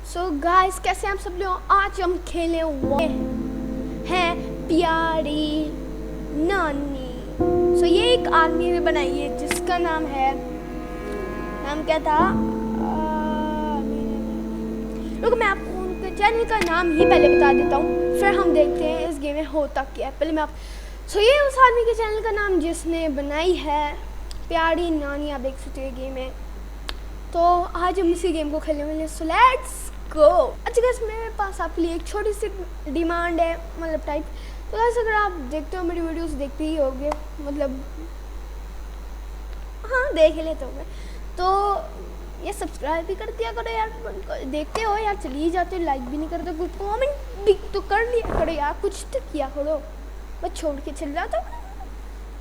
So guys, कैसे हैं आप सब लोग। आज हम खेले हुए हैं प्यारी नानी। सो ये एक आदमी ने बनाई है जिसका नाम क्या था, रुको मैं आपको उनके चैनल का नाम ही पहले बता देता हूँ, फिर हम देखते हैं इस गेम में होता क्या है। पहले मैं आप ये उस आदमी के चैनल का नाम जिसने बनाई है प्यारी नानी, आप देख सकते हैं गेम है। तो आज हम इसी गेम को खेलने वाले हैं। So let's go. अच्छा गाइस, मेरे पास आपके लिए एक छोटी सी डिमांड है, मतलब टाइप। तो गाइस, अगर आप देखते हो मेरी वीडियोस, देखते ही होगे, मतलब हाँ देख लेते हो, तो ये सब्सक्राइब भी कर दिया करो यार। देखते हो यार, चली ही जाते हो, लाइक भी नहीं करते, कुछ कमेंट भी तो कर लिया करो यार, कुछ तो किया करो। बस छोड़ के चल जाता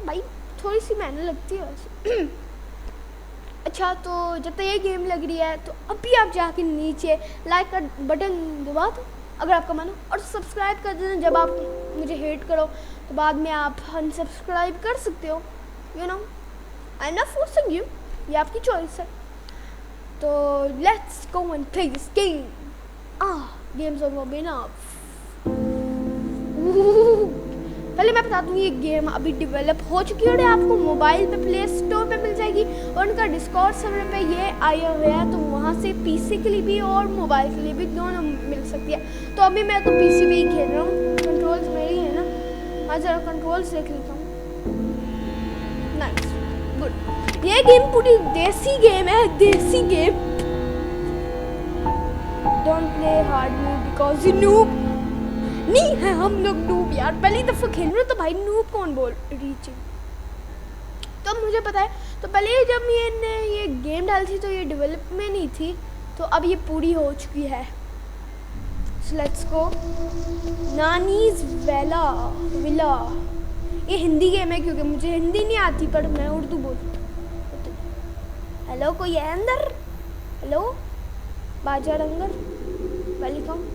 भाई, थोड़ी सी मेहनत लगती है वैसे। अच्छा, तो जब तक ये गेम लग रही है तो अभी आप जाके नीचे लाइक का बटन दबा दो अगर आपका मन हो, और सब्सक्राइब कर देना। जब आप मुझे हेट करो तो बाद में आप अनसब्सक्राइब कर सकते हो, you know, I am not forcing you, ये आपकी चॉइस है। तो let's go and play this game. Games on mobile. पहले मैं बता दूँ, ये गेम अभी डेवलप हो चुकी है और आपको मोबाइल पे प्ले स्टोर पे मिल जाएगी, और उनका डिस्कॉर्ड सर्वर पे ये आया हुआ है, तो वहाँ से पीसी के लिए भी और मोबाइल के लिए भी दोनों मिल सकती है। तो अभी मैं तो पीसी पे ही खेल रहा हूँ, कंट्रोल्स मेरी है ना। हाँ, जरा कंट्रोल्स देख लेता हूँ। Nice, good. ये गेम पूरी देसी गेम है, देसी game. Don't play hard move because you noob. नहीं है हम लोग नूब यार, पहली दफा खेल रहे हो तो भाई नूब कौन बोल रीचिंग। तो मुझे पता है, तो पहले जब ये गेम डाली थी तो ये डेवलप में नहीं थी, तो अब ये पूरी हो चुकी है। So let's go. Nannies villa. ये हिंदी गेम है क्योंकि मुझे हिंदी नहीं आती, पर मैं उर्दू बोलती हूँ। हेलो, कोई है अंदर? हेलो बाजार अंदर, वेलकम।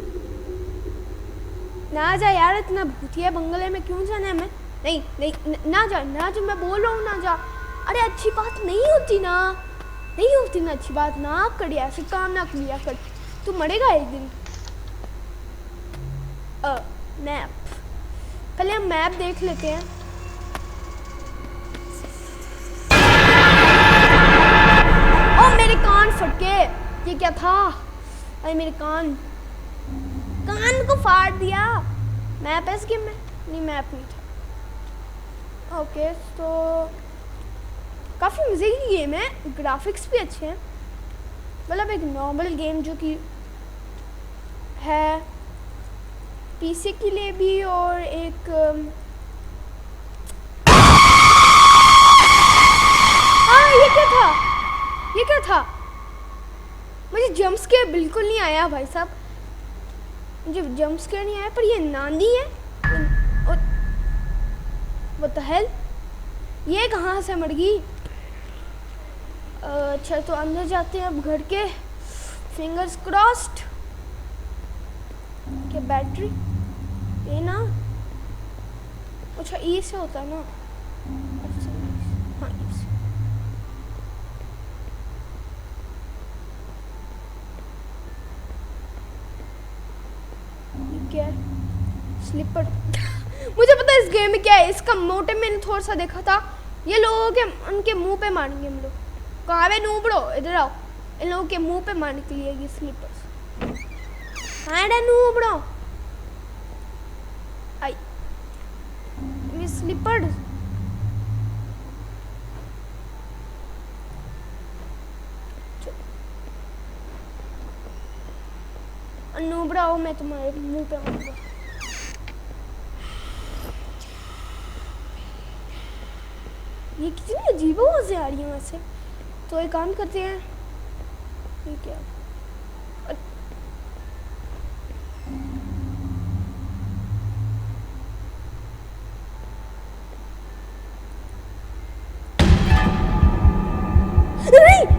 ना जा यार, इतना भूतिया बंगले में क्यों जाना है? मैं नहीं ना जा, मैं बोल रहा हूँ ना जा। अरे अच्छी बात नहीं होती ना, अच्छी बात ना कर, ऐसे काम ना किया कर, तू मरेगा एक दिन। मैप, पहले हम मैप देख लेते हैं। ओ मेरे कान फटके, ये क्या था? अरे मेरे कान को फाड़ दिया। मैप है इस गेम में? नहीं, मैप नहीं था। ओके, तो काफ़ी मज़े की गेम है, ग्राफिक्स भी अच्छे हैं, मतलब एक नॉर्मल गेम जो कि है पीसी के लिए भी, और एक ये क्या था? मुझे जंप स्केयर बिल्कुल नहीं आया भाई साहब, मुझे जंप स्केयर नहीं आया, पर ये नानी है। व्हाट द हेल, ये कहाँ से मर गई? अच्छा, तो अंदर जाते हैं अब घर के। Fingers crossed. क्या बैटरी? ये ना, अच्छा ई से होता है ना। हाँ, ई से। क्या है? स्लीपर। मुझे पता है इस गेम में क्या है, इसका मोटिव मैंने थोड़ा सा देखा था। ये लोगों के उनके मुंह पे मारेंगे हम लोग। कहाँ पे नूबड़ो, इधर आओ। इन लोगों के मुंह पे मारने के लिए ये स्लीपर्स। हाँ नूबड़ो, आई ये स्लीपर्स। नूबड़ा हो, मैं तुम्हारे मुंह पे मारूंगा। ये कितनी अजीब आवाज़ें आ रही हैं वैसे। तो एक काम करते हैं, ये क्या?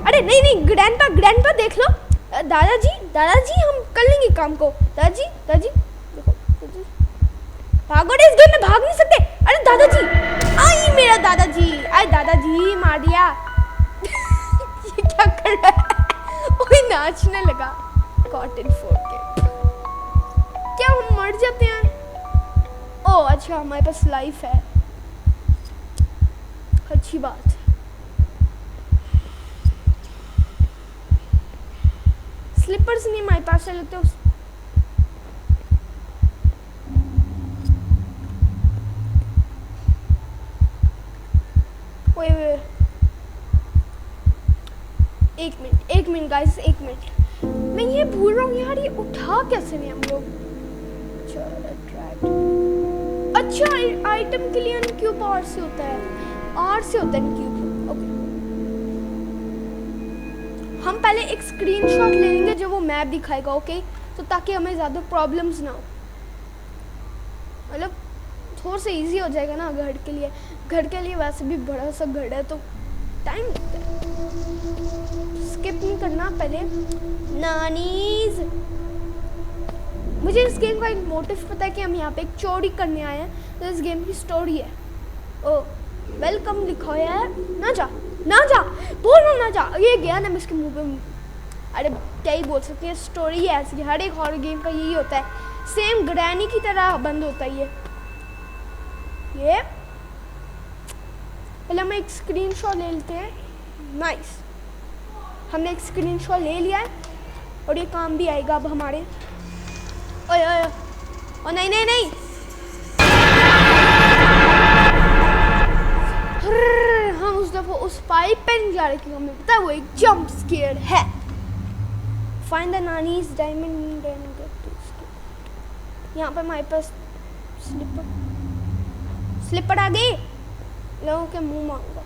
अरे नहीं, ग्रैंडपा देख लो। दादाजी हम कर लेंगे काम को। दादाजी देखो, भागो रे, इस गेम में भाग नहीं सकते। अरे दादाजी, आई मेरा दादाजी मार दिया। ये क्या कर रहा है? नाचने लगा। Cotton 4K। क्या हम मर जाते हैं? ओह अच्छा, हमारे पास लाइफ है, अच्छी बात है। स्लीपर्स नहीं हमारे पास है, लगते एक मिनट गाइस, एक मिनट। मैं ये भूल रहा हूँ यार, ये उठा कैसे नहीं हम लोग? अच्छा, आइटम के लिए अनक्यूब आर से होता है, आर से होता है अनक्यूब। ओके, हम पहले एक स्क्रीनशॉट ले लेंगे जो वो मैप दिखाएगा। ओके, तो ताकि हमें ज़्यादा प्रॉब्लम्स ना हो, मतलब थोड़ा सा इजी हो जाएगा ना घर के लिए। घर के लिए वैसे भी बड़ा सा घर है तो टाइम लगता है। स्किप नहीं करना पहले। नानीज, मुझे इस गेम का एक मोटिव पता है कि हम यहाँ पे एक चोरी करने आए हैं, तो इस गेम की स्टोरी है। ओ वेलकम लिखा हुआ है। ना जा ना जा, बोलो ना जा। ये गया ना, मैं इसके मुंह पे, अरे क्या ही बोल सकते हैं, स्टोरी है ऐसी। हर एक हॉरर गेम का यही होता है, सेम ग्रैनी की तरह बंद होता है ये। पहले हम एक स्क्रीनशॉट ले लेते हैं। नाइस, हमने एक स्क्रीनशॉट ले लिया है और ये काम भी आएगा अब हमारे। ओए ओए, ओ नहीं नहीं नहीं, हम उस दफा उस पाइप पे नहीं जा रहे क्योंकि हमें पता है वो एक जंप स्केयर है। Find the nannies diamond and यहाँ पे हमारे पास स्लिपर आ गई। लोगों के मुंह मांगूंगा,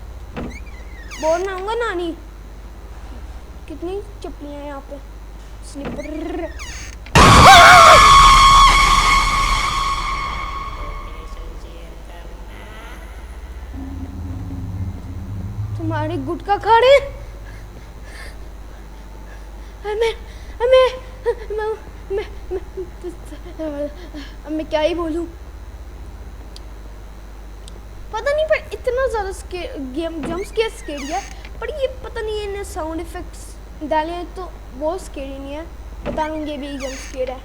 बोल मांगूंगा नानी। कितनी चप्पलियाँ यहाँ पे। स्लिपर, तुम्हारी गुटका खा रहे। मैं क्या ही बोलूं, पता नहीं, पर इतना ज़्यादा गेम जंप स्केयर स्केरी है। पर ये पता नहीं, इन्हें साउंड इफेक्ट्स डाले हैं तो बहुत स्केरी नहीं है। बता दूँगी, ये भी जंप स्केयर है।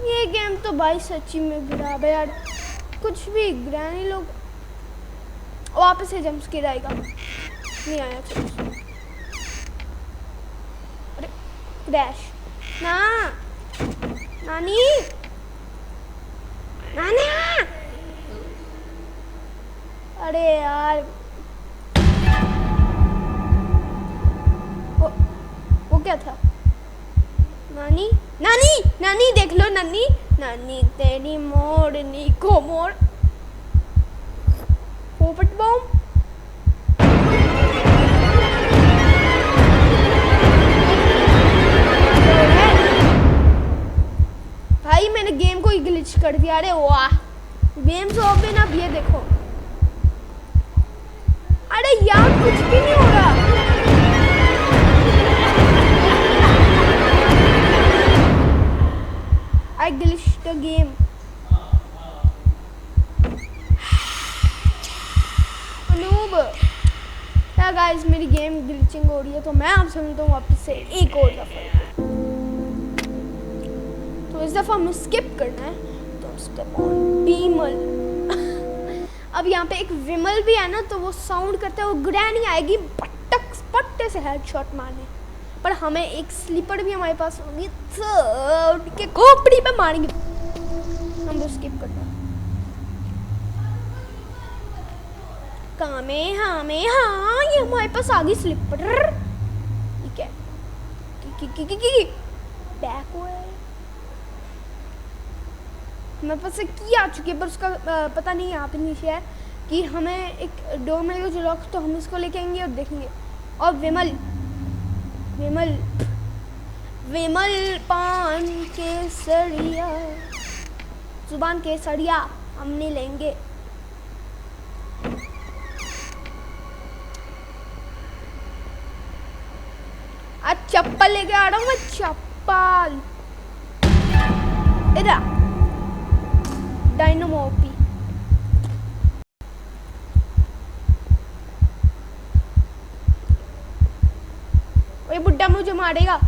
ये गेम तो भाई सच्ची में खराब है यार, कुछ भी। ग्रैनी लोग वापस से जंप स्केयर आएगा, नहीं आया। चलो, अरे क्रैश ना, नानी नानी, अरे यार वो क्या था? नानी नानी नानी, देख लो नानी, नानी तेरी मोरनी को मोर। पोपट बॉम्ब, भाई मैंने गेम को ही ग्लिच कर दिया। अरे वाह, गेम से ओपन। अब ये देखो, अरे यार कुछ भी नहीं हो रहा। I glitched the game. अनूब, क्या गाइस, मेरी गेम ग्लिचिंग हो रही है तो मैं आपसे मिलता हूँ वापस से एक और दफा। तो इस दफा हमें स्किप करना है, तो स्टेप ऑन बीमल। अब यहाँ पे एक विमल भी है ना, तो वो साउंड करता है, वो ग्रैनी आएगी पट्टे से हेडशॉट मारने। पर हमें एक स्लीपर भी हमारे पास होगी, तो उनके खोपड़ी पे मारेंगे। हम वो स्किप करना। कामे हाँ, ये हमारे पास आ गई स्लीपर। ठीक है, बैक हुआ है हमारे पास से की आ चुकी है, पर उसका पता नहीं यहाँ पे नीचे है कि हमें एक डोर मिलेगा जो लॉक, तो हम इसको लेके आएंगे और देखेंगे। और विमल विमल विमल पान के सड़िया, जुबान के सड़िया हमने लेंगे। आज चप्पल लेके आ रहा हूँ मैं, चप्पल। इधर डायनोमोपी, ये बुड्ढा मुझे मारेगा।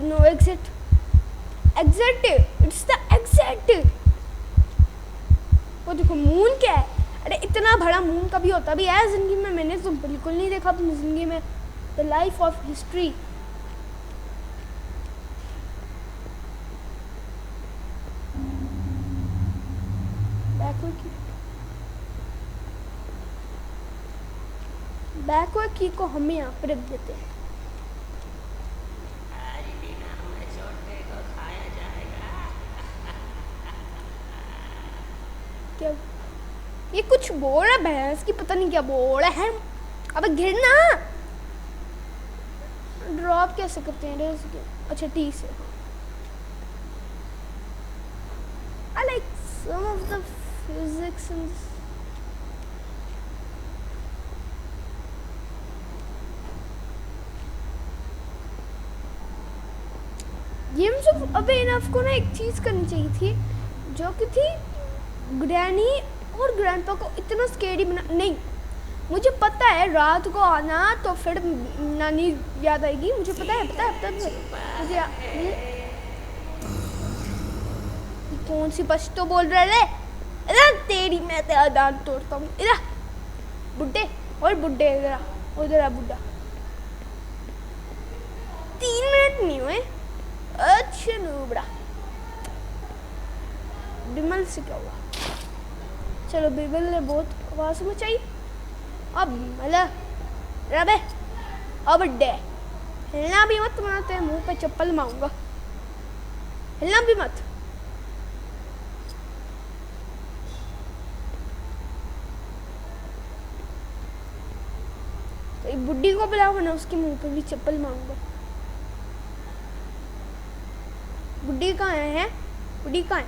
No exit. Exit. It's the exit. वो देखो मून क्या है। अरे इतना बड़ा मून कभी होता भी है जिंदगी में? मैंने तो बिल्कुल नहीं देखा अपनी जिंदगी में। The life of history. Backward की को हमें यहाँ पर रख देते हैं। ये कुछ बोल रहा है भैंस की, पता नहीं क्या बोल रहा है। अबे गिरना। ड्रॉप कैसे करते हैं? अच्छा टी से। I like some of the physics in this. Games of अबे इनफ को ना एक चीज करनी चाहिए थी, जो कि थी ग्रैनी और ग्रैंडपा को इतना स्केरी बना। नहीं, मुझे पता है रात को आना तो फिर नानी याद आएगी। मुझे पता है मुझे कौन सी पश्तो बोल रहे रे? तेरी मैं तेरा दांत तोड़ता हूँ। इधर बुड्ढे और बुड्ढे उधर आ बुड्ढा। 3 मिनट नहीं हुए। अच्छा नूबड़ा। बिमल से क्या हुआ? चलो बिमल ने बहुत आवाज मचाई। अब रबे अब डे हिलना भी मत, बनाते मुंह पे चप्पल मारूंगा। हिलना भी मत। तो एक बुड्ढी को बुलाओ ना, उसके मुंह पे भी चप्पल मारूंगा। बुड्ढी कहाँ है? बुड्ढी कहाँ है?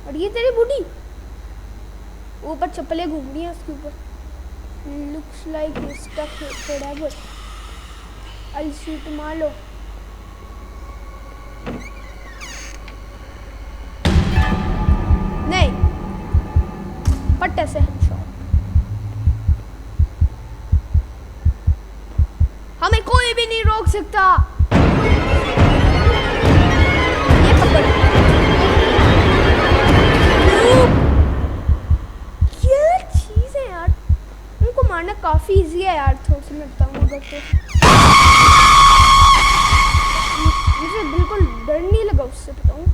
और ये तेरी बुड्ढी ऊपर चप्पलें घूम रही हैं उसके ऊपर। Looks like stuck forever. I'll shoot tomorrow। नहीं, पट्टे से हेडशॉट। हमें कोई भी नहीं रोक सकता। ये पकड़। मारना काफी इजी है यार, थोड़ा सा मैं बताऊँ अगर तो। मुझे बिल्कुल डर नहीं लगा उससे, बताऊँ।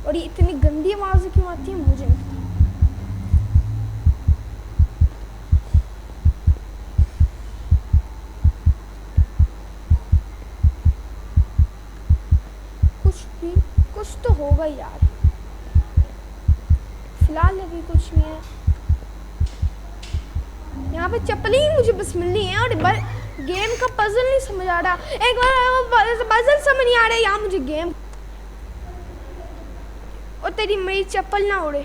और ये इतनी गंदी आवाज़ क्यों आती है मुझे नहीं पता। कुछ तो होगा यार। फिलहाल अभी कुछ नहीं है यहाँ पे। चप्पल ही मुझे बस मिलनी है और गेम का पजल नहीं समझ आ रहा। एक बार पजल समझ नहीं आ रहा यहाँ मुझे गेम। और तेरी मेरी चप्पल ना उड़े।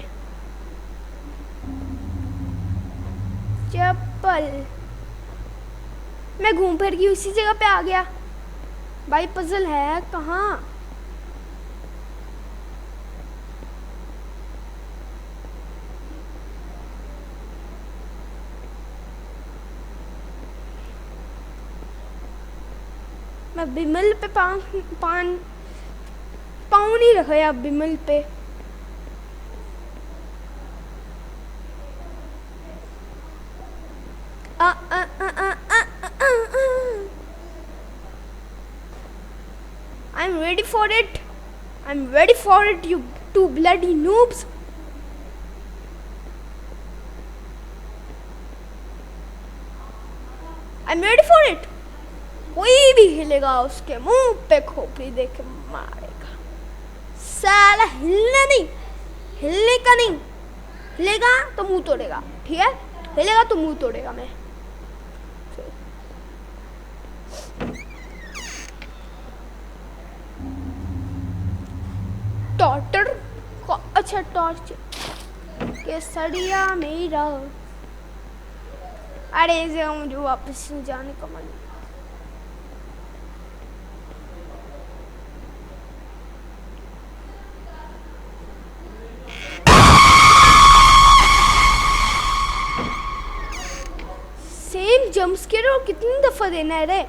चप्पल मैं घूम फिर के उसी जगह पे आ गया भाई। पजल है कहाँ? मैं बिमल पे पाँव नहीं रखा यार बिमल पे। I'm ready for it. I'm ready for it, you two bloody noobs. I'm ready for it. कोई भी हिलेगा उसके मुंह पे खोपड़ी देके मारेगा। साला हिलना नहीं, हिलने का नहीं। हिलेगा तो मुंह तोड़ेगा, ठीक है? हिलेगा तो मुंह तोड़ेगा। मैं टॉर्टर अच्छा टॉर्च के सड़िया मेरा। अरे इसे मुझे वापस जाने का मन। सेम जंप स्केयर और कितनी दफा देना है रे?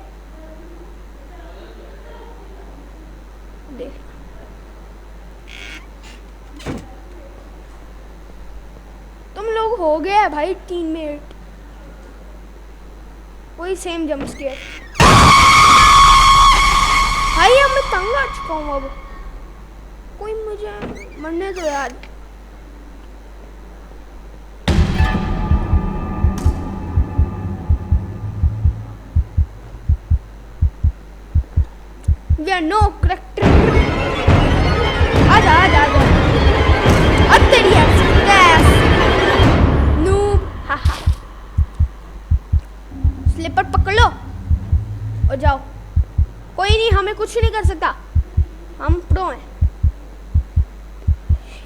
देख तुम लोग हो गया भाई 3 मिनट वही सेम जंप स्केयर। भाई अब मैं तंग आ चुका हूँ। अब कोई मुझे मरने दो यार। We are no correct। आजा आजा आजा। अब तेरी एक्सप्रेस नूब। हाहा स्लिपर पकड़ लो और जाओ। कोई नहीं हमें कुछ नहीं कर सकता, हम प्रो हैं।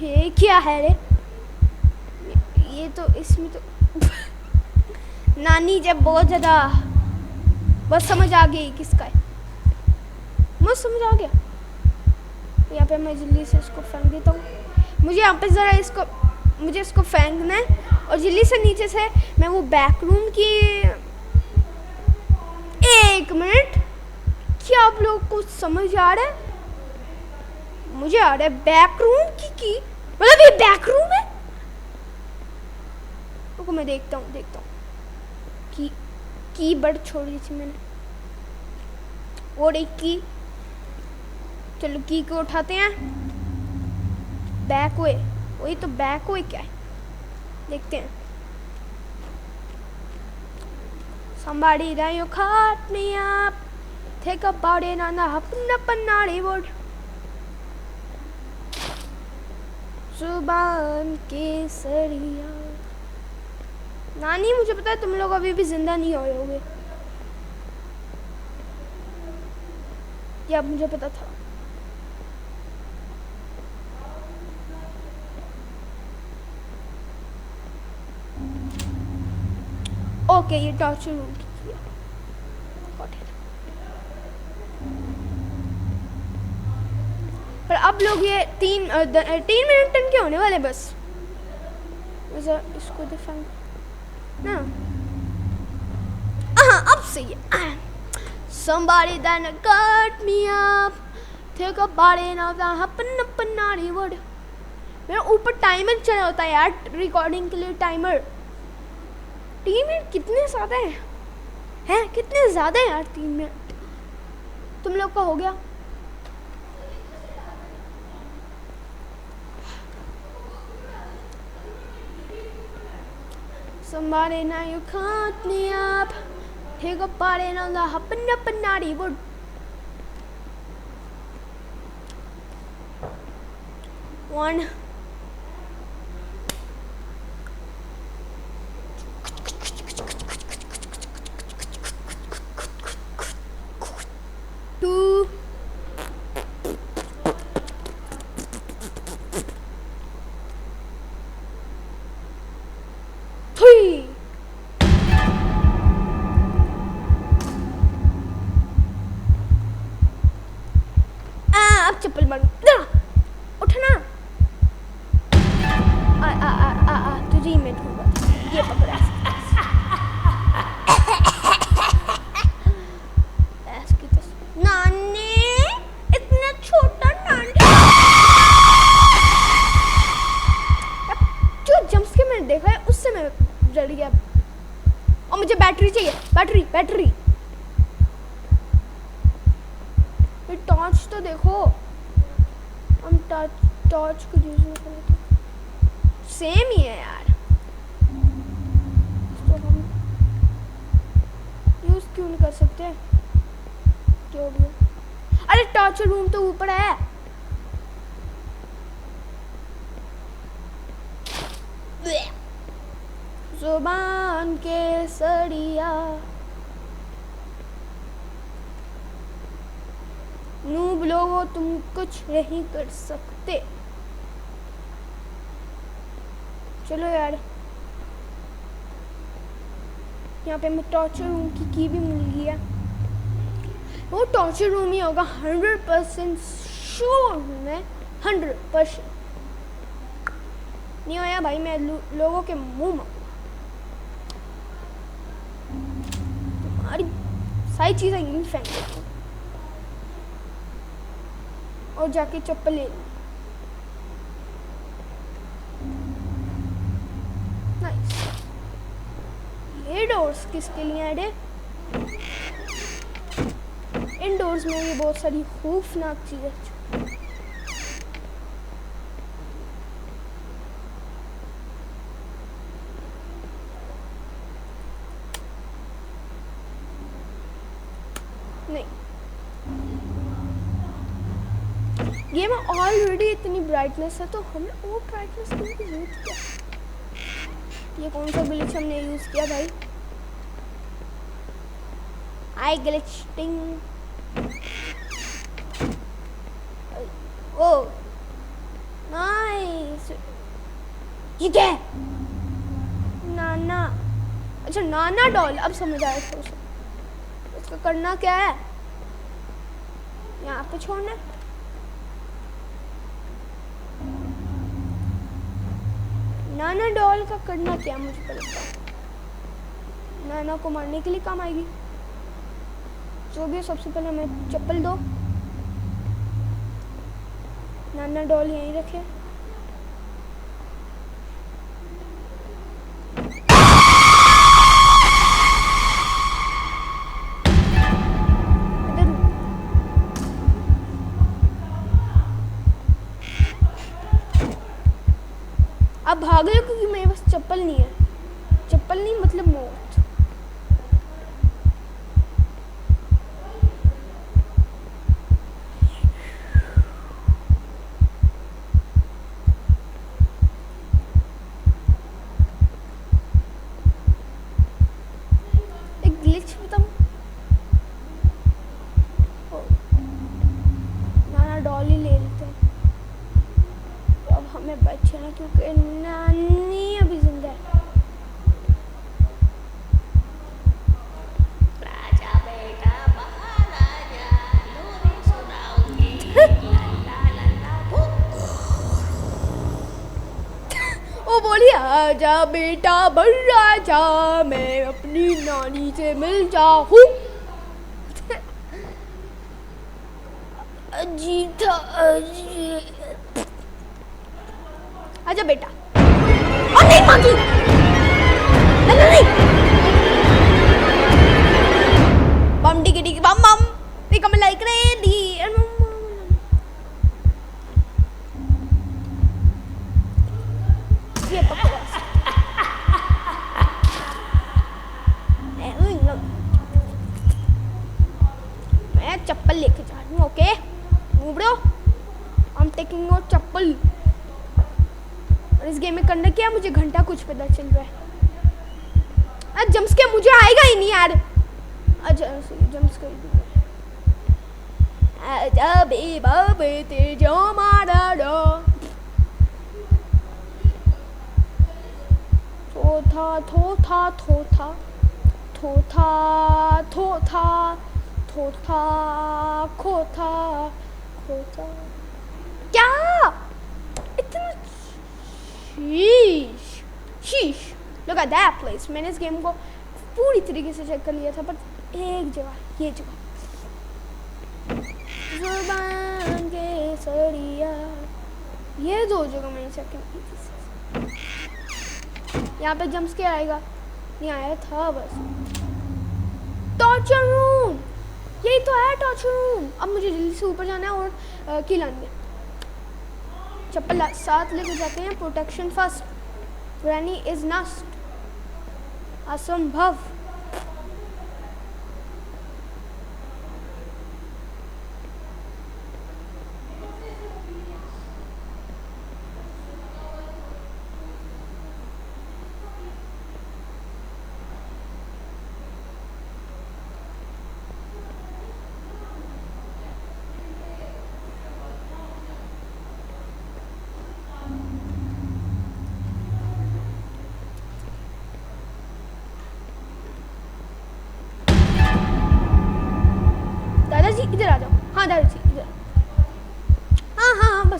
ये क्या है रे? ये तो इसमें तो नानी जब बहुत ज्यादा बस समझ आ गई किसका है। मुझे समझ आ गया। यहाँ पे मैं जल्दी से इसको फेंक देता हूँ। मुझे यहाँ पे ज़रा मुझे इसको फेंकना है और जल्दी से नीचे से मैं वो बैक रूम की। 1 मिनट, क्या आप लोग को समझ आ रहा है? मुझे आ रहा है बैक रूम की मतलब ये बैक रूम है। रुको मैं देखता हूँ की बर्ड छोड़ी थी मैंने और एक की। चलो की को उठाते हैं। बैक वे, वही तो बैक वे क्या है देखते हैं। Somebody that you caught me up, take a body and up naughty word। जुबान केसरिया। नानी मुझे पता है तुम लोग अभी भी जिंदा नहीं हुए होगे, ये अब मुझे पता था। ओके ये टॉर्चर रूम किया। पर अब लोग ये 3 मिनट टन के होने वाले बस। वैसे इसको दिखाऊं ना। अब सही है। Somebody that got me up, take a body now that happen up naughty word। मेरा ऊपर टाइमर चला होता है यार रिकॉर्डिंग के लिए। टाइमर 3 मिनट कितने ज़्यादा हैं कितने ज़्यादा हैं यार 3 मिनट। तुम लोग का हो गया? Somebody now you caught me up, take a body now that happen up naughty word। One। Two। Three। अब चप्पल मार उठना। तुझे ही मैं ढूंढूंगा। ये पकड़ा नानी, इतना छोटा नानी। जो जंप्स के मैंने देखा है उससे मैं डर गया। और मुझे बैटरी चाहिए। बैटरी ये टॉर्च तो देखो। हम टॉर्च को यूज नहीं करते, सेम ही है यार। तो हम यूज क्यों नहीं कर सकते? जो भी। अरे टॉर्चर रूम तो ऊपर है। जुबान के सड़िया नूब लोगो तुम कुछ नहीं कर सकते। चलो यार, यहाँ पे हमें टॉर्चर रूम की भी मिल गई है। वो टॉर्चर रूम ही होगा, 100% श्योर हूँ मैं, 100%। नहीं होया भाई, मैं लोगों के मुंह में तुम्हारी सारी चीज़ें यहीं फेंक देती हूँ और जाके चप्पल ले ली। नाइस। ये डोर्स किसके लिए ऐड है? इंडोर्स में ये बहुत सारी खौफनाक चीज़ें। नहीं, गेम ऑलरेडी इतनी ब्राइटनेस है तो हमें और ब्राइटनेस करने की जरूरत क्या? ये कौन सा ग्लिच हमने यूज किया भाई? आई ग्लिचिंग। ओ नाइस। ये क्या है? नाना। अच्छा नाना डॉल, अब समझ आया थोड़ा सा। इसका करना क्या है? यहाँ पे छोड़ना है। नाना डॉल का करना क्या मुझे पता। नाना को मारने के लिए काम आएगी। जो भी सबसे पहले हमें चप्पल दो। नाना डॉल यहीं रखे। अब भाग लो क्योंकि मेरे पास चप्पल नहीं है। चप्पल नहीं मतलब मौत। एक ग्लिच बताऊं? नाना डॉल ही ले लेते हैं। तो अब हमें बचना क्योंकि नानी अभी जिंदा है। राजा बेटा महाराजा लोरी सुनाऊंगी ला ला ला वो बोली आजा बेटा बन राजा, मैं अपनी नानी से मिल जाऊं। अजीब था अजीब। आजा बेटा। और नहीं मांगी। नहीं नहीं। बम डिगी डिगी बम बम। Become like ready. ये बकवास। मैं चप्पल लेके जा रही हूँ। Okay bro, I am taking your chappal. और इस गेम में करना क्या मुझे घंटा कुछ पता चल रहा है। आज जम्स के मुझे आएगा ही नहीं यार। अच्छा जम्स कर दूंगा। आजा बे बाबे तेजो मारा डो। थोथा थोथा थोथा थोथा थोथा थोथा खोथा खोथा। क्या इतना? शीश शीश। Look at that place. मैंने इस गेम को पूरी तरीके से चेक कर लिया था, पर एक जगह, ये जगह जुबान के सड़िया, ये दो जगह मैंने चेक की थी। यहाँ पे जंप स्केयर आएगा, नहीं आया था बस। टॉर्चर रूम, यही तो है टॉर्चर रूम। अब मुझे जल्दी से ऊपर जाना है और की लानी है। चप्पल साथ लेके जाते हैं। Protection first. ग्रैनी इज नस्ट। असंभव।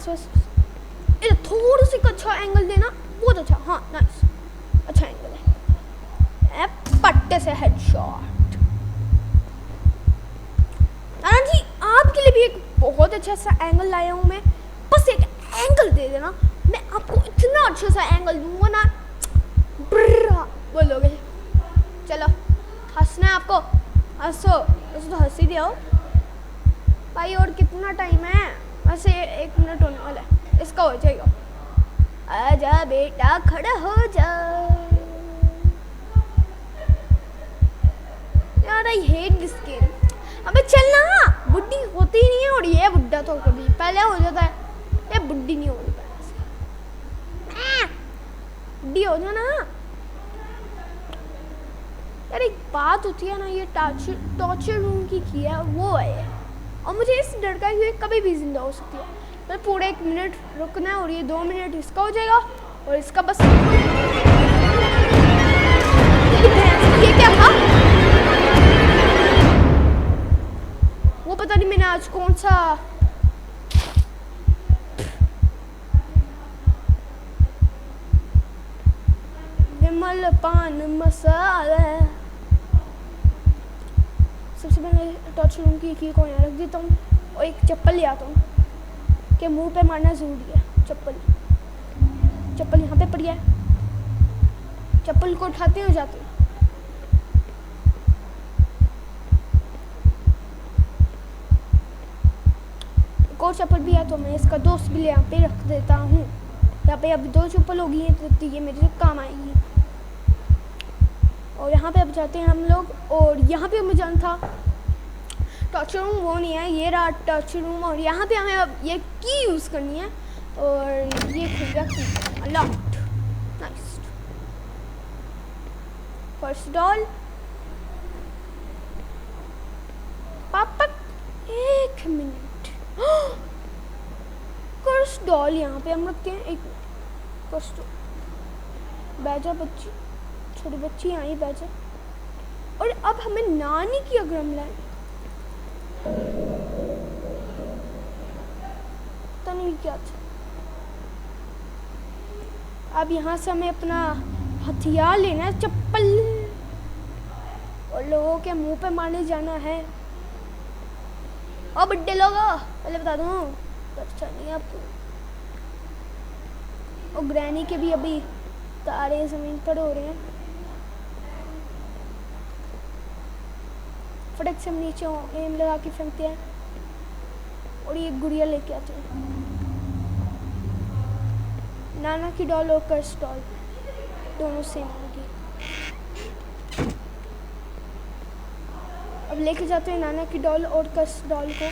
बस इधर थोड़ा सी अच्छा एंगल देना, बहुत अच्छा। हाँ नाइस, अच्छा एंगल है। पट्टे से हेडशॉट। नाना जी आपके लिए भी एक बहुत अच्छा सा एंगल लाया हूँ मैं, बस एक एंगल दे देना, मैं आपको इतना अच्छा सा एंगल दूंगा ना, बोलोगे। चलो हंसना है आपको, हंसो, वैसे तो हंस ही दिया हो भाई। और कितना टाइम है? वैसे 1 मिनट होने वाला है, इसका हो जाएगा। आजा बेटा खड़ा हो जा। यार आई हेट दिस गेम। अबे चलना, बुड्ढी होती ही नहीं है, और ये बुड्ढा तो कभी पहले हो जाता है, ये बुड्ढी नहीं होती बुड्ढी हो जाना। यार एक बात होती है ना, ये टॉर्चर रूम की है वो है, और मुझे इस डर का कि कभी भी जिंदा हो सकती है। मैं पूरा 1 मिनट रुकना है, और ये 2 मिनट इसका हो जाएगा, और इसका बस ये क्या था? वो पता नहीं मैंने आज कौन सा विमल पान मसाला। सबसे पहले टॉर्चर रूम की को यहाँ रख देता हूँ, और एक चप्पल ले आता हूँ कि मुंह पे मारना जरूरी है। चप्पल यहाँ पे पड़ी है, चप्पल को उठाते हो जाते। एक और चप्पल भी है, तो मैं इसका दोस्त भी यहाँ पे रख देता हूँ। यहाँ पे अभी 2 चप्पल हो गई हैं, तो ये मेरे काम आएगी। और यहाँ पे अब जाते हैं हम लोग, और यहाँ पे हमें जाना था टॉर्चर रूम, वो नहीं है, ये रहा टॉर्चर रूम। और यहाँ पे हमें अब ये की यूज़ करनी है, और ये खुल गया की, लॉक्ड, नाइस। फर्स्ट डॉल, पापा 1 मिनट, फर्स्ट डॉल यहाँ पे हम रखते हैं। 1 मिनट, फर्स्ट बैजा बच्ची, छोटी बच्ची यहाँ ही बैठे। और अब हमें नानी की अगर हम लाए, पता नहीं क्या था। अब यहाँ से हमें अपना हथियार लेना है, चप्पल, और लोगों के मुंह पे मारने जाना है। और बड्डे लोग पहले बता दूँ, अच्छा नहीं आपको। और ग्रैनी के भी अभी तारे जमीन पर हो रहे हैं, फटक से हम नीचे एम लगा के फेंकते हैं, और ये गुड़िया लेके आते हैं। नाना की डॉल और कर्स डॉल दोनों सेम होगी। अब लेके जाते हैं नाना की डॉल और कर्स डॉल को।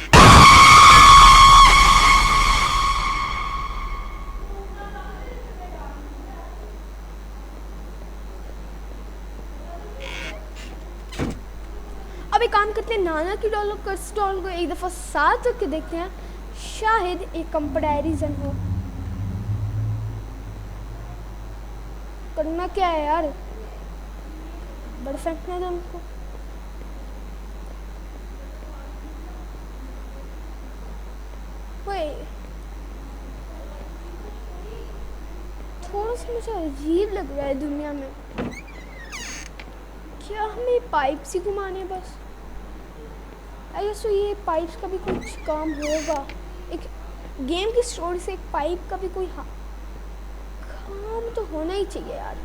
अब एक काम करते हैं, नाना की डॉल और कर्स डॉल को एक दफ़ा साथ रख के देखते हैं, शायद एक कंपैरिजन हो। करना क्या है यार, बड़ा फेंकना था उनको। थोड़ा सा मुझे अजीब लग रहा है दुनिया में। क्या हमें पाइप्स ही घुमाने बस? आई गेस ये पाइप्स का भी कुछ काम होगा। एक गेम की स्टोरी से एक पाइप का भी कोई काम तो होना ही चाहिए यार।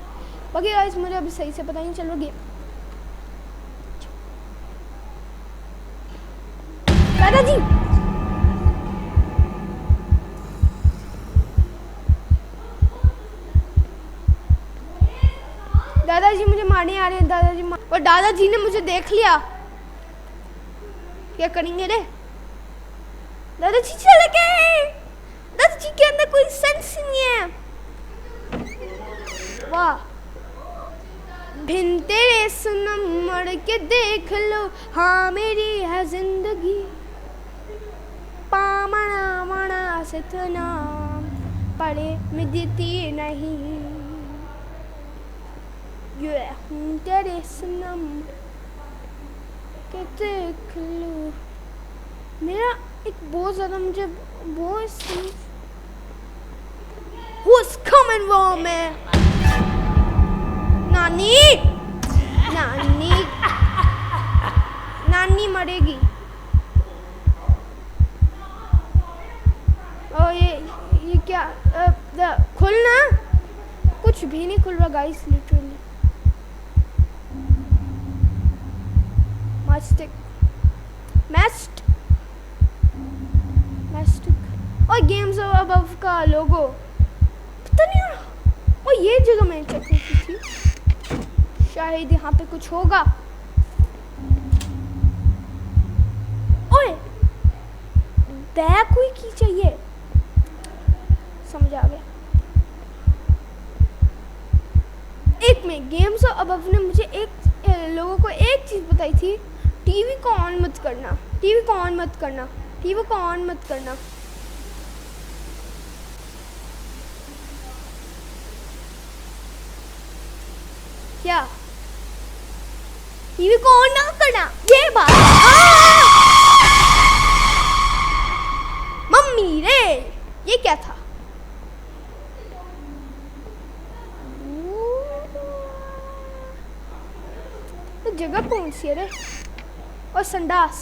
बाकी गाइस मुझे अभी सही से पता नहीं चल रहा गेम। दादाजी दादाजी मुझे मारने आ रहे हैं। दादाजी और दादाजी ने मुझे देख लिया। क्या करेंगे रे? दादाजी चले गए। दादाजी के अंदर कोई सेंस नहीं है। वाह, भिन तेरे सनम मर के देख लो, हाँ मेरी है जिंदगी, पामना मना से नाम पड़े मिलती नहीं, ये हूँ तेरे सनम के देख लो। मेरा एक बहुत ज़्यादा मुझे बहुत Who's coming for me? नानी नानी नानी मरेगी। ओ ये क्या खुलना, कुछ भी नहीं खुल रहा गाइस लिटरली। मैस्टिक और गेम्स अबव का लोगो पता नहीं यार। और ये जगह मैंने चेक नहीं की थी, शायद यहाँ पे कुछ होगा। ओए बैक हुई की चाहिए, समझ आ गया। एक में गेम्स अबव ने मुझे लोगों को एक चीज बताई थी, टीवी को ऑन मत करना, टीवी को ऑन मत करना, टीवी को ऑन मत करना। क्या टीवी को ऑन ना करना, ये बात। मम्मी रे ये क्या था? तो जगह कौन सी है रे? और संडास,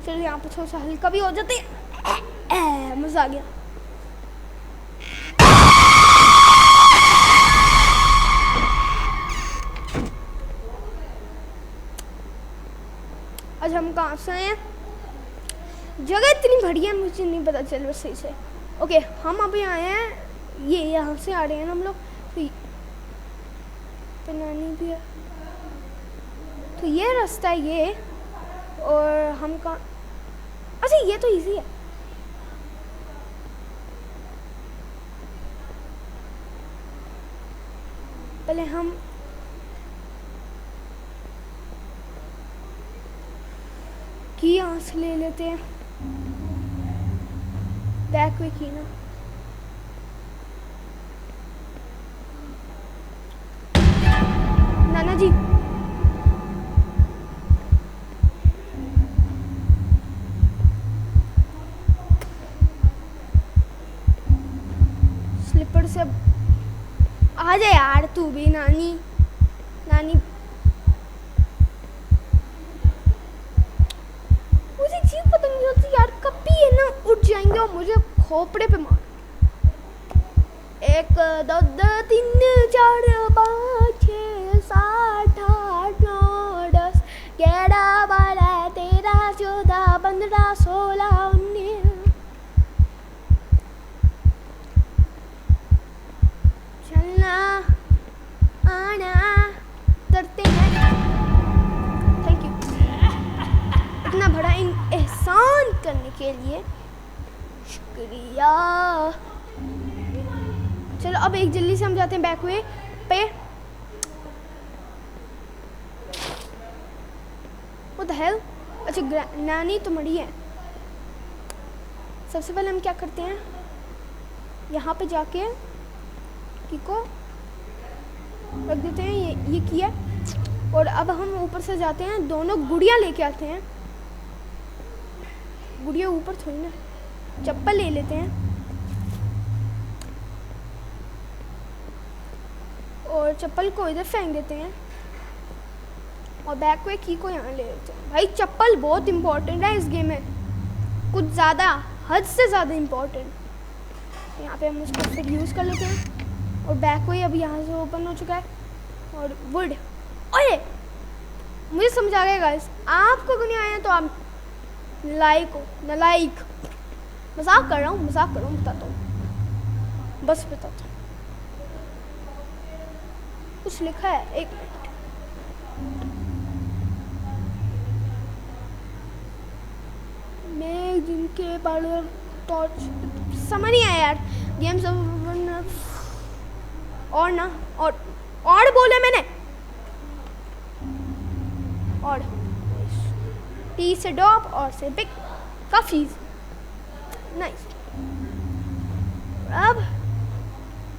चलो यहाँ पे थोड़ा सा हल्का भी हो जाते हैं। मजा आ गया। आज हम कहाँ से हैं? जगह इतनी बढ़िया मुझे नहीं पता चल रहा सही से। ओके हम अभी आए हैं, ये यहाँ से आ रहे हैं ना हम लोग। तो नानी भी है, तो ये रास्ता है ये। और हम कहाँ, अच्छा ये तो इजी है। पहले हम की यहाँ से ले लेते हैं, बैक वे की ना। नाना जी स्लीपर से आ जा यार तू भी। नानी नानी मुझे चीज पता नहीं होती यार, कभी है ना उठ जाएंगे और मुझे खोपड़े पे मार। 1 2 3 4 5 6 7 8 9 10 11 12 13 14 15 16 19। चलना आना करते हैं। थैंक यू इतना बड़ा एहसान करने के लिए, शुक्रिया। चलो अब एक जल्दी से हम जाते हैं बैक वे पे। What the hell? अच्छा नानी तो मरी है। सबसे पहले हम क्या करते हैं, यहाँ पे जाके की को रख देते हैं, ये किया। और अब हम ऊपर से जाते हैं, दोनों गुड़िया लेके आते हैं। गुड़िया ऊपर थोड़ी ना, चप्पल ले लेते हैं और चप्पल को इधर फेंक देते हैं और बैक वे की को यहाँ ले लेते हैं। भाई चप्पल बहुत इंपॉर्टेंट है इस गेम में, कुछ ज़्यादा, हद से ज़्यादा इम्पोर्टेंट। यहाँ पे हम उसको फिर यूज़ कर लेते हैं और बैक वे अब यहाँ से ओपन हो चुका है। और वुड, ओए मुझे समझ आ गया गाइस, आपको नहीं आया तो आप लाइक हो नालाइक। मजाक कर रहा हूँ, मजाक कर रहा हूँ, बताता हूँ, बस बताता हूँ। कुछ लिखा है, एक मिनट। मैं जिनके बारे टॉर्च समझ नहीं आया यार। गेम्स और ना और बोले मैंने, और टी से डॉप और से बिग काफी नाइस। अब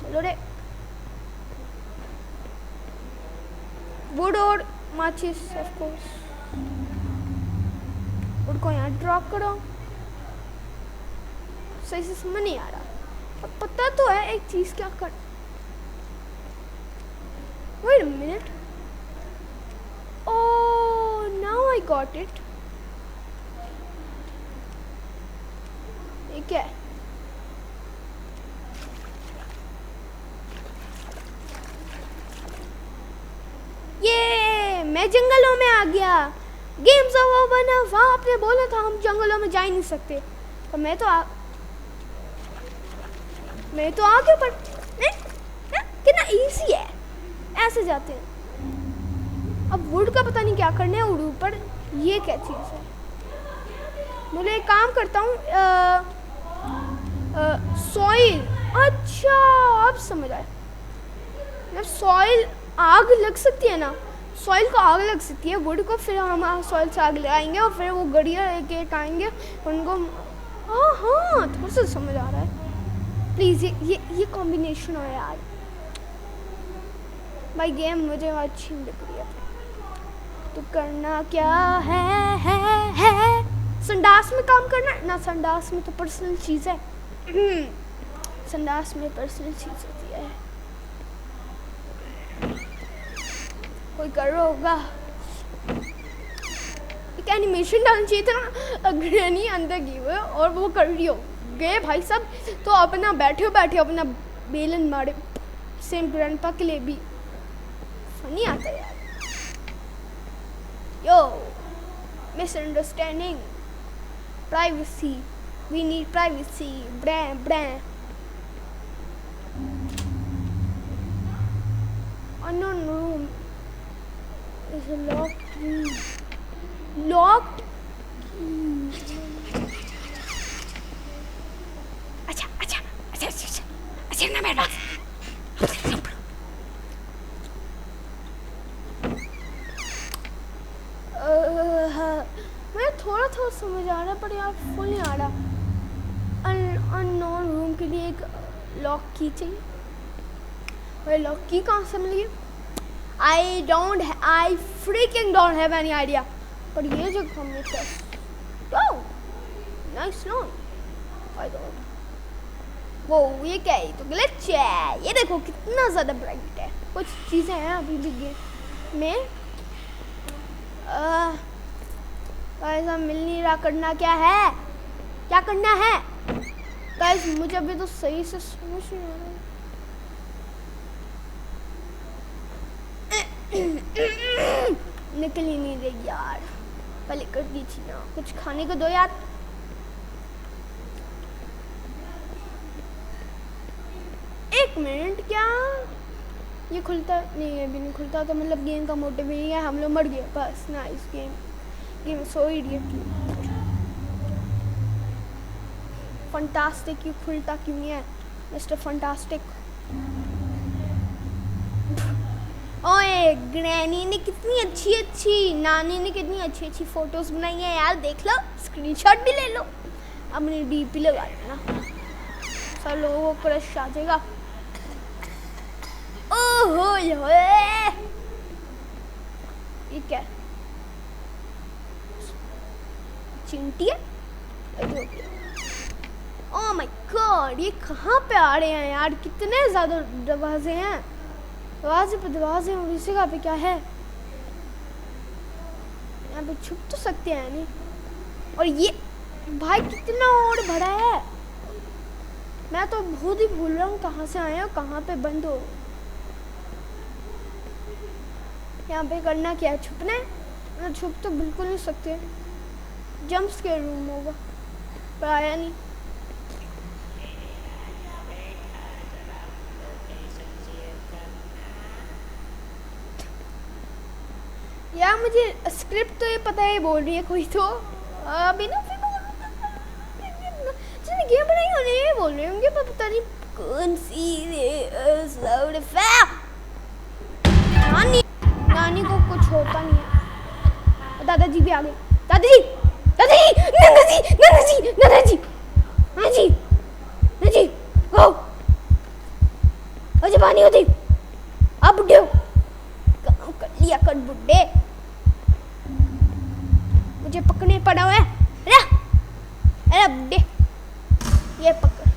चलो रे, वुड और माचिस ऑफ कोर्स। वुड को यहाँ ड्रॉप करो, सही से समझ नहीं आ रहा। अब पता तो है एक चीज क्या कर। Wait a minute. Oh, now I got it. ये क्या है? ये मैं जंगलों में आ गया। गेम्स ओवर बना। वहाँ आपने बोला था हम जंगलों में जा ही नहीं सकते, तो मैं तो आगे बढ़। कितना इजी है, ऐसे जाते हैं। अब वुड का पता नहीं क्या करना है वुड ऊपर। ये क्या चीज़ है? मुझे एक काम करता हूँ। सॉइल। अच्छा अब समझ आया। जब सॉइल आग लग सकती है ना, सॉइल को आग लग सकती है, वुड को फिर हम सॉइल से आग लगाएंगे और फिर वो गड़िया एक आएंगे उनको। हाँ हाँ थोड़ा सा समझ आ रहा है। प्लीज़ ये कॉम्बिनेशन हो यार। भाई गेम मुझे अच्छी लग रही है। तो करना क्या है? संडास में काम करना ना। संडास में तो पर्सनल चीज़ है। संडास में पर्सनल चीज़ होती है। कोई कर रहा होगा। एक एनिमेशन डालना चाहिए था ना, ग्रैनी अंदर गई हुई और वो कर रही हो गए भाई साहब, तो अपना बैठे अपना बेलन मारे। सेम ग्रैंडपा के लिए भी फनी आता है यार। Yo misunderstanding. Privacy, we need privacy. ब्रैं unknown room is a locked room. Locked key. अच्छा ना मेरे पास। मैं थोड़ा समझ आ रहा पर यार फुल नहीं आ रहा। अननोन रूम के लिए एक लॉक की चाहिए। और लॉक की कहाँ से मिली? I freaking don't have any idea. पर ये जगह हमें test. Wow nice no. I don't। वो ये क्या है? तो ग्लिच है। ये देखो कितना ज़्यादा ब्राइट है। कुछ चीज़ें हैं अभी भी गेम में। गाइस मिल नहीं रहा। करना क्या है? क्या करना है गाइस? मुझे अभी तो सही से समझ नहीं आ रहा। निकल ही नहीं रही यार। पहले कर दी थी ना। कुछ खाने को दो यार। एक मिनट, क्या ये खुलता नहीं है? भी नहीं खुलता तो मतलब गेम का मोटिव नहीं है। हम लोग मर गए बस। Nice game so idiot. Fantastic. ये खुलता क्यों नहीं है मिस्टर फंटास्टिक? ओए ग्रैनी ने कितनी अच्छी नानी ने कितनी अच्छी फोटोज बनाई है यार। देख लो, स्क्रीनशॉट भी ले लो, अपनी डीपी लगा लेना, सब लोगों को क्रश आ जाएगा। ओहो ये क्या चिंटी है? ओह माय गॉड, ये कहाँ पे आ रहे हैं यार? कितने ज़्यादा दरवाजे हैं। दरवाजे पे दरवाजे हैं। इसी का पे क्या है? यहाँ पे छुप तो सकते हैं नहीं। और ये भाई कितना और बड़ा है। मैं तो बहुत ही भूल रहा हूँ कहाँ से आए और कहाँ पे बंद हो। यहाँ पे करना क्या है? छुपना है? मतलब छुप तो बिल्कुल नहीं सकते। जंप स्केयर रूम होगा पर आया नहीं। यार मुझे स्क्रिप्ट तो ये पता है बोल रही है कोई तो अभी ना जिसने गेम बनाई होने ये बोल रहे होंगे पर पता नहीं कौन सी। नानी को कुछ होता नहीं है। दादाजी भी आ गए। दादाजी ओ अजय पानी होती अब बुड्ढे हो। काम कर लिया कर बुड्ढे। मुझे पकड़ने पड़ा हुआ है। अरे बुड्ढे ये पकड़।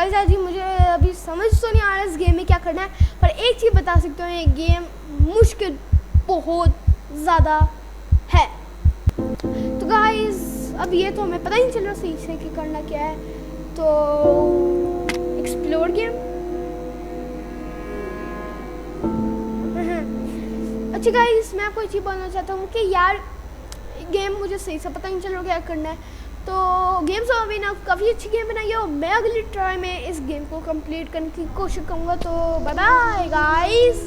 गाइस आज मुझे अभी समझ तो नहीं आ रहा इस गेम में क्या करना है, पर एक चीज़ बता सकते हो, ये गेम मुश्किल बहुत ज़्यादा है। तो गाइस अब ये तो हमें पता ही नहीं चल रहा सही से कि करना क्या है। तो एक्सप्लोर गेम, अच्छा गाइस मैं आपको एक चीज़ बोलना चाहता हूँ कि यार गेम मुझे सही से पता नहीं चल रहा क्या करना है। तो गेम्स अभी ना काफ़ी अच्छी गेम बनाई है और मैं अगली ट्राई में इस गेम को कंप्लीट करने की कोशिश करूँगा। तो बाय बाय गाइस।